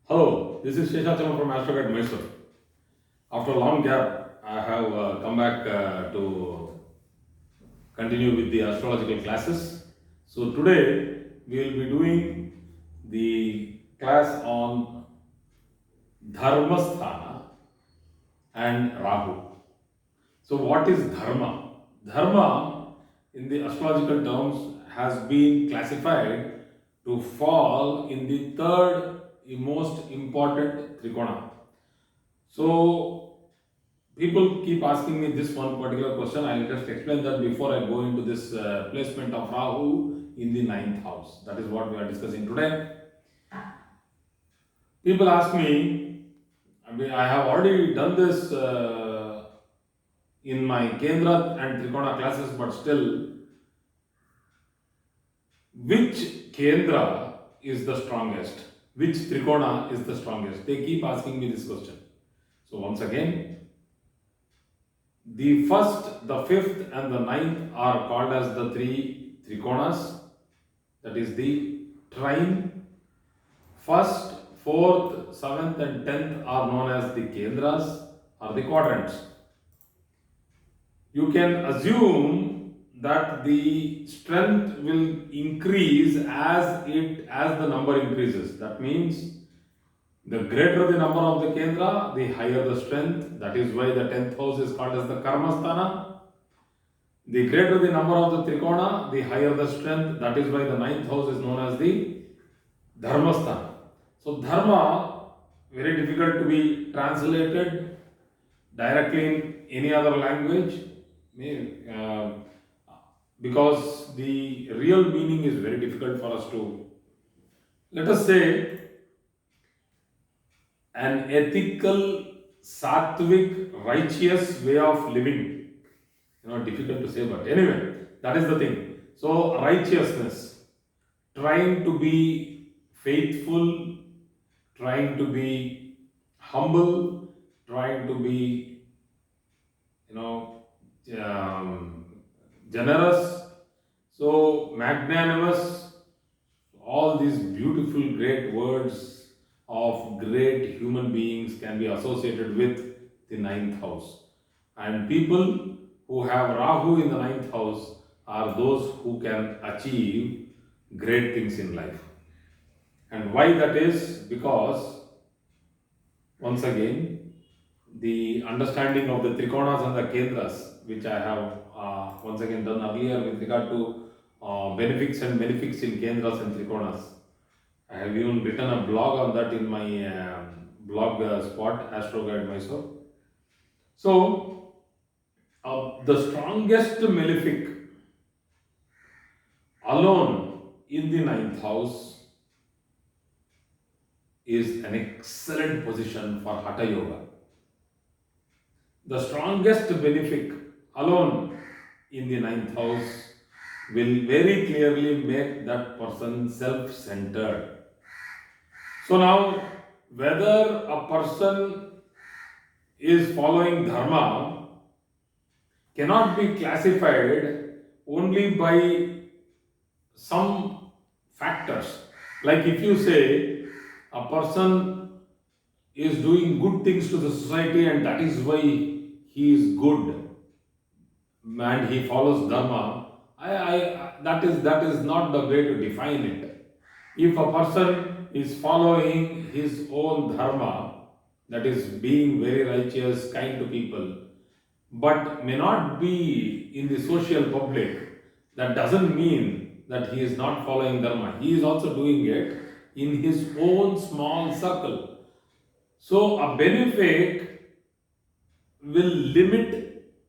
Hello, this is Sheshachalam from AstroGuide Mysore. After a long gap, I have come back to continue with the astrological classes. So today we will be doing the class on Dharmasthana and Rahu. So what is Dharma? Dharma in the astrological terms has been classified to fall in the third most important Trikona. So people keep asking me this one particular question. I'll just explain that before I go into this placement of Rahu in the ninth house. That is what we are discussing today. People ask me, I have already done this in my Kendra and Trikona classes, but still, which Kendra is the strongest? Which Trikona is the strongest? They keep asking me this question. So once again, the first, the fifth, and the ninth are called as the three Trikonas. That is the trine. First, fourth, seventh, and tenth are known as the Kendras or the quadrants. You can assume that the strength will increase as the number increases. That means the greater the number of the Kendra, the higher the strength. That is why the 10th house is called as the Dharmasthana. The greater the number of the Trikona, the higher the strength. That is why the 9th house is known as the Dharmasthana. So Dharma, very difficult to be translated directly in any other language because the real meaning is very difficult for us to, let us say, an ethical, sattvic, righteous way of living. Difficult to say, but anyway, that is the thing. So, righteousness, trying to be faithful, trying to be humble, trying to be, generous, so magnanimous, all these beautiful, great words of great human beings can be associated with the ninth house. And people who have Rahu in the ninth house are those who can achieve great things in life. And why that is? Because, once again, the understanding of the Trikonas and the Kendras, which I have once again done earlier with regard to benefics and malefics in Kendras and Trikonas. I have even written a blog on that in my blog spot, Astro Guide Mysore. So, the strongest malefic alone in the ninth house is an excellent position for Hatha Yoga. The strongest benefic alone in the ninth house will very clearly make that person self-centered. So now, whether a person is following Dharma cannot be classified only by some factors. Like if you say a person is doing good things to the society and that is why he is good and he follows Dharma, that is not the way to define it. If a person is following his own Dharma, that is being very righteous, kind to people, but may not be in the social public, that doesn't mean that he is not following Dharma. He is also doing it in his own small circle. So a benefic will limit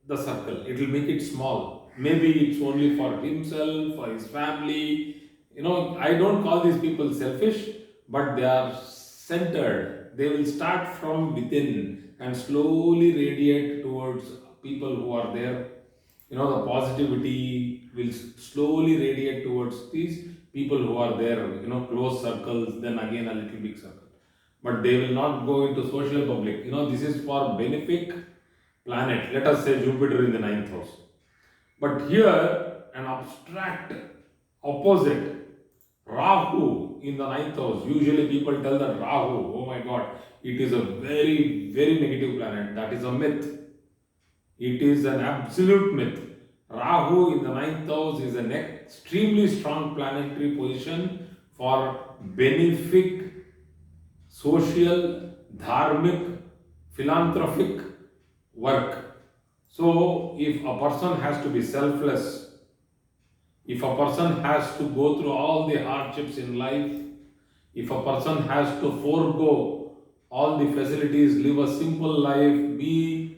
the circle. It will make it small. Maybe it's only for himself, for his family. I don't call these people selfish, but they are centered. They will start from within and slowly radiate towards people who are there. The positivity will slowly radiate towards these people who are there, close circles, then again a little big circle. But they will not go into social public. This is for benefic planet. Let us say Jupiter in the ninth house. But here, an abstract opposite, Rahu, in the ninth house, usually people tell that Rahu, oh my god, it is a very, very negative planet. That is a myth. It is an absolute myth. Rahu in the ninth house is an extremely strong planetary position for benefic, social, dharmic, philanthropic work. So, if a person has to be selfless, if a person has to go through all the hardships in life, if a person has to forego all the facilities, live a simple life, be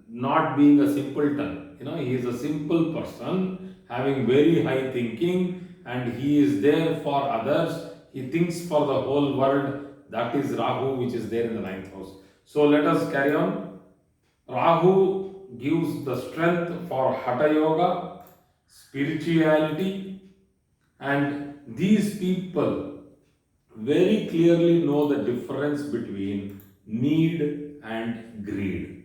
not being a simpleton, he is a simple person having very high thinking and he is there for others, he thinks for the whole world. That is Rahu, which is there in the ninth house. So let us carry on. Rahu gives the strength for Hatha Yoga, spirituality, and these people very clearly know the difference between need and greed.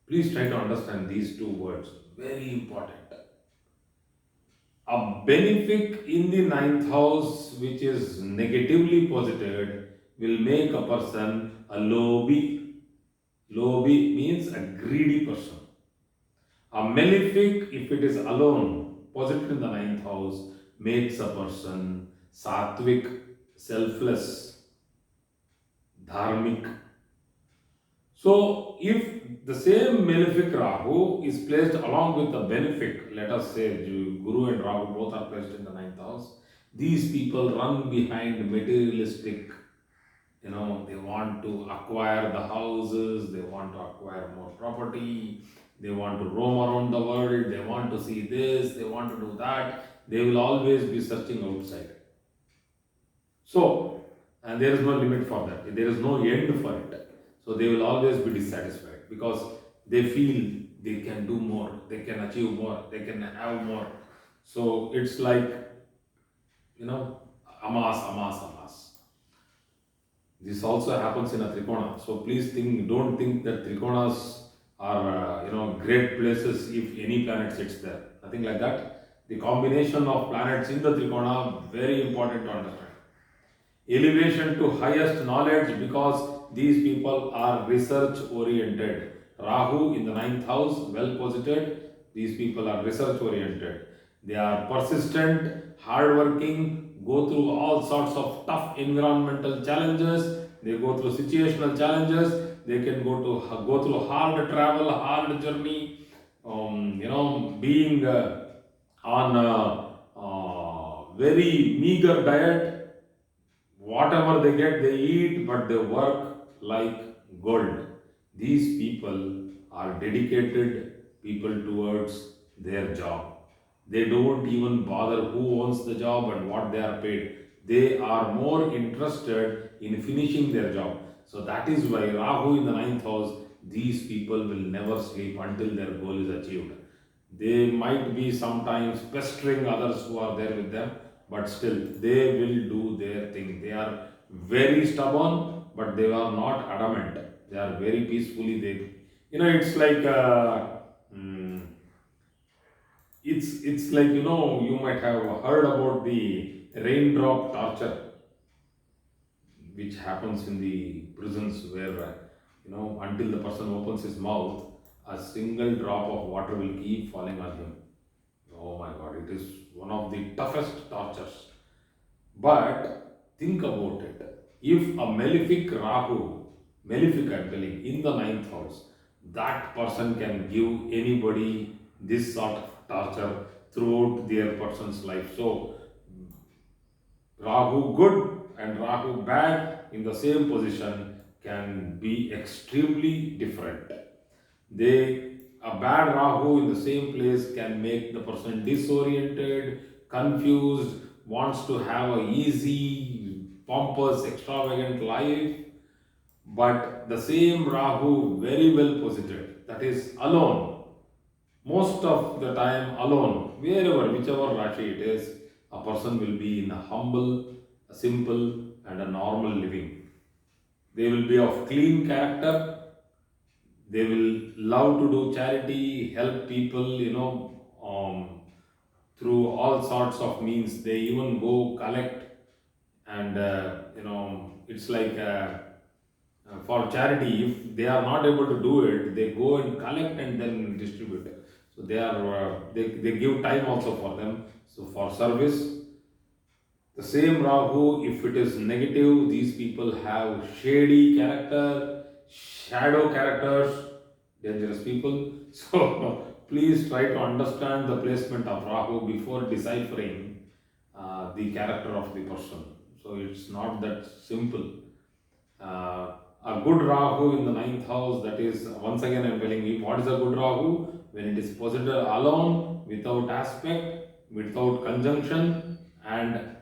Please try to understand these two words, very important. A benefic in the ninth house, which is negatively posited, will make a person a lobby. Lobby means a greedy person. A malefic, if it is alone, positive in the ninth house, makes a person sattvic, selfless, dharmic. So, if the same malefic Rahu is placed along with the benefic, let us say Guru and Rahu both are placed in the ninth house, these people run behind materialistic, they want to acquire the houses, they want to acquire more property, they want to roam around the world, they want to see this, they want to do that, they will always be searching outside. So, and there is no limit for that, there is no end for it. So they will always be dissatisfied because they feel they can do more, they can achieve more, they can have more. So it's like, amas, amas, amas. This also happens in a Trikona. So please don't think that Trikonas are, great places if any planet sits there. Nothing like that. The combination of planets in the Trikona, very important to understand. Elevation to highest knowledge because these people are research oriented. Rahu in the ninth house, well posited. These people are research oriented. They are persistent, hardworking, go through all sorts of tough environmental challenges. They go through situational challenges. They can go through hard travel, hard journey. Being on a very meager diet. Whatever they get, they eat, but they work like gold. These people are dedicated people towards their job. They don't even bother who owns the job and what they are paid. They are more interested in finishing their job. So that is why Rahu in the ninth house, these people will never sleep until their goal is achieved. They might be sometimes pestering others who are there with them, but still they will do their thing. They are very stubborn, but they are not adamant. They are very peacefully. It's like it's like you might have heard about the raindrop torture, which happens in the prisons where until the person opens his mouth, a single drop of water will keep falling on him. Oh my god, it is one of the toughest tortures. But think about it. If a malefic Rahu, malefic I'm telling, in the ninth house, that person can give anybody this sort of torture throughout their person's life. So, Rahu good and Rahu bad in the same position can be extremely different. A bad Rahu in the same place can make the person disoriented, confused, wants to have a easy, pompous, extravagant life. But the same Rahu very well posited, that is alone, most of the time alone, whichever Rashi it is, a person will be in a humble, a simple, and a normal living. They will be of clean character. They will love to do charity, help people, through all sorts of means. They even go collect and it's like for charity, if they are not able to do it, they go and collect and then distribute it. So they give time also for them, so for service. The same Rahu, if it is negative, these people have shady character, shadow characters, dangerous people. So please try to understand the placement of Rahu before deciphering the character of the person. So it's not that simple. A good Rahu in the ninth house, that is, once again I'm telling you, what is a good Rahu? When it is posited alone, without aspect, without conjunction, and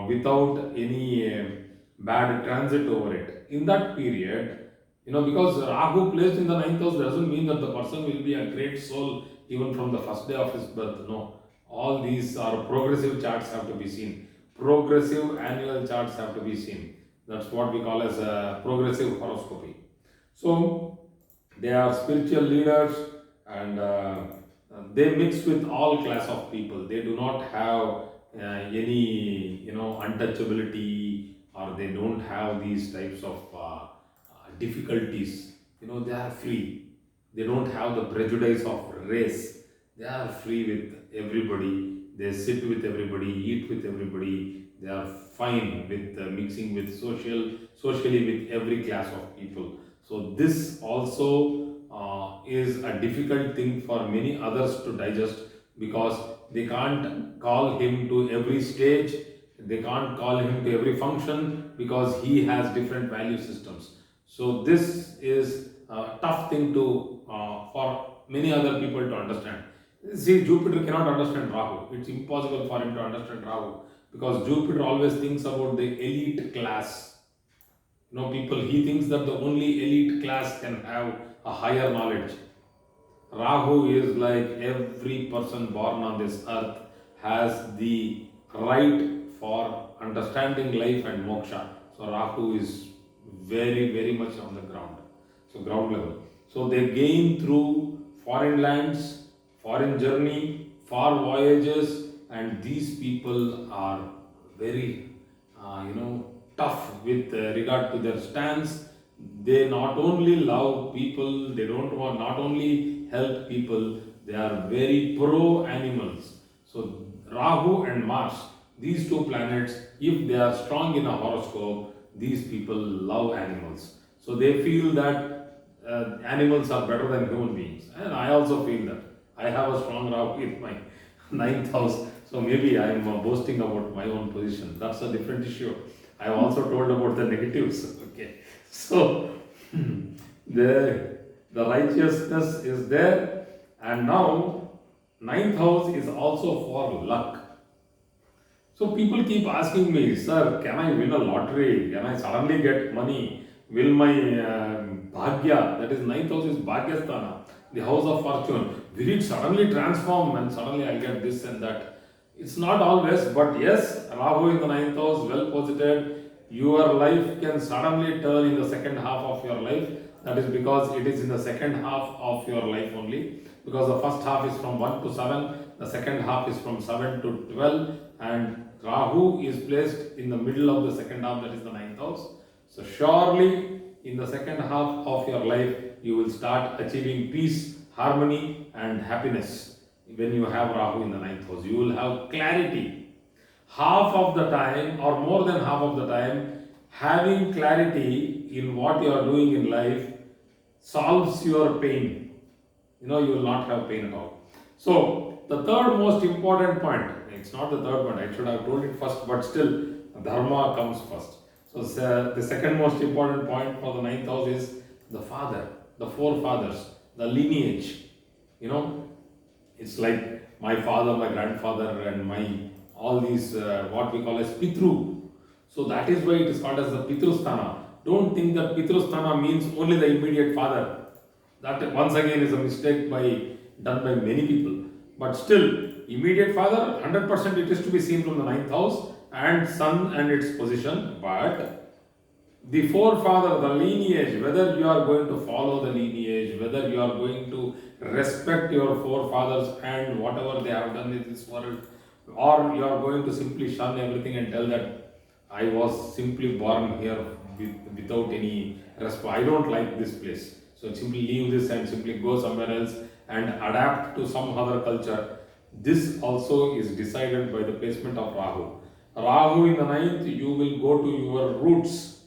without any bad transit over it. In that period, because Rahu placed in the ninth house doesn't mean that the person will be a great soul even from the first day of his birth. No. All these are progressive charts have to be seen. Progressive annual charts have to be seen. That's what we call as a progressive horoscopy. So they are spiritual leaders, and they mix with all class of people. They do not have any untouchability, or they don't have these types of difficulties. They are free. They don't have the prejudice of race. They are free with everybody. They sit with everybody, eat with everybody. They are fine with mixing with socially with every class of people. So this also is a difficult thing for many others to digest, because they can't call him to every stage, they can't call him to every function, because he has different value systems. So this is a tough thing to for many other people to understand. See, Jupiter cannot understand Rahu. It's impossible for him to understand Rahu, because Jupiter always thinks about the elite class. People, he thinks that the only elite class can have a higher knowledge. Rahu is like every person born on this earth has the right for understanding life and moksha. So Rahu is very, very much on the ground. So ground level. So they gain through foreign lands, foreign journey, far voyages, and these people are very, tough with regard to their stance. They not only love people, they don't want not only help people, they are very pro animals. So Rahu and Mars, these two planets, if they are strong in a horoscope, these people love animals. So they feel that animals are better than human beings, and I also feel that. I have a strong Rahu in my ninth house, so maybe I am boasting about my own position. That's a different issue. I have also told about the negatives. Okay, so the righteousness is there, and now ninth house is also for luck. So people keep asking me, sir, can I win a lottery? Can I suddenly get money? Will my bhagya, that is ninth house is bhagyasthana, the house of fortune, will it suddenly transform and suddenly I get this and that? It's not always, but yes, Rahu in the ninth house, well posited, your life can suddenly turn in the second half of your life. That is because it is in the second half of your life only. Because the first half is from 1 to 7, the second half is from 7 to 12, and Rahu is placed in the middle of the second half, that is the ninth house. So surely in the second half of your life, you will start achieving peace, harmony, and happiness. When you have Rahu in the ninth house, you will have clarity. Half of the time, or more than half of the time, having clarity in what you are doing in life solves your pain. You will not have pain at all. So, the third most important point, it's not the third point, I should have told it first, but still, Dharma comes first. So, the second most important point for the ninth house is the father, the forefathers, the lineage. It's like my father, my grandfather, and my all these what we call as Pitru. So that is why it is called as the Pitrusthana. Don't think that Pitrusthana means only the immediate father. That once again is a mistake done by many people. But still, immediate father, 100% it is to be seen from the ninth house, and sun and its position. But the forefather, the lineage, whether you are going to follow the lineage, whether you are going to respect your forefathers and whatever they have done in this world, or you are going to simply shun everything and tell that I was simply born here without any response. I don't like this place. So simply leave this and simply go somewhere else and adapt to some other culture. This also is decided by the placement of Rahu. Rahu in the ninth, you will go to your roots.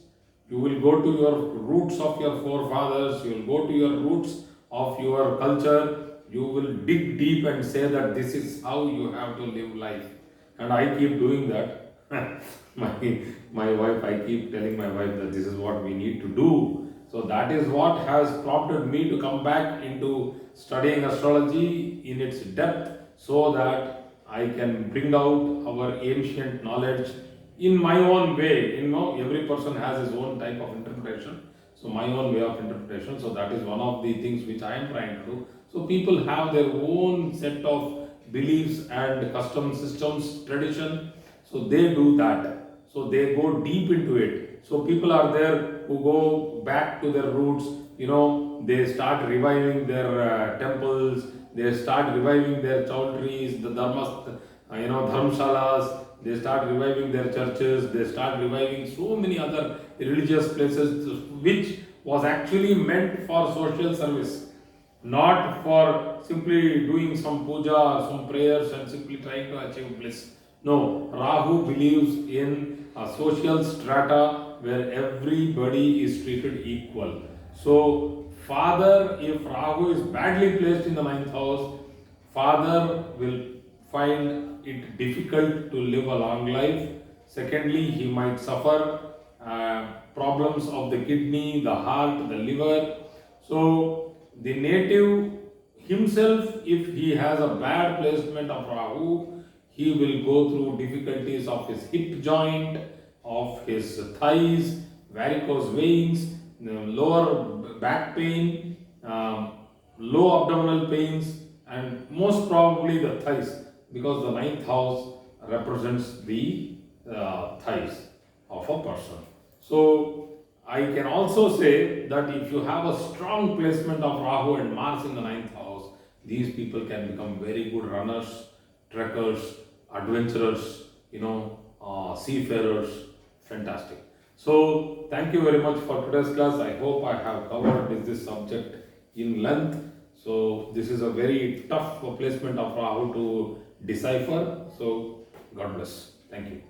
You will go to your roots of your forefathers. You will go to your roots of your culture. You will dig deep and say that this is how you have to live life. And I keep doing that. my wife, I keep telling my wife that this is what we need to do. So that is what has prompted me to come back into studying astrology in its depth, so that I can bring out our ancient knowledge in my own way. Every person has his own type of interpretation. So my own way of interpretation. So that is one of the things which I am trying to do. So people have their own set of beliefs and custom systems, tradition. So they do that. So they go deep into it. So people are there who go back to their roots. They start reviving their temples. They start reviving their chowdhuries, the dharmshalas. They start reviving their churches. They start reviving so many other religious places, which was actually meant for social service, not for simply doing some puja or some prayers and simply trying to achieve bliss. No, Rahu believes in a social strata where everybody is treated equal. So, father, if Rahu is badly placed in the ninth house, father will find it difficult to live a long life. Secondly, he might suffer problems of the kidney, the heart, the liver. So, the native himself, if he has a bad placement of Rahu, he will go through difficulties of his hip joint, of his thighs, varicose veins, lower back pain, low abdominal pains, and most probably the thighs, because the ninth house represents the thighs of a person. So I can also say that if you have a strong placement of Rahu and Mars in the ninth house, these people can become very good runners, trekkers, adventurers, seafarers. Fantastic. So thank you very much for today's class. I hope I have covered this subject in length. So this is a very tough placement of Rahu to decipher. So God bless. Thank you.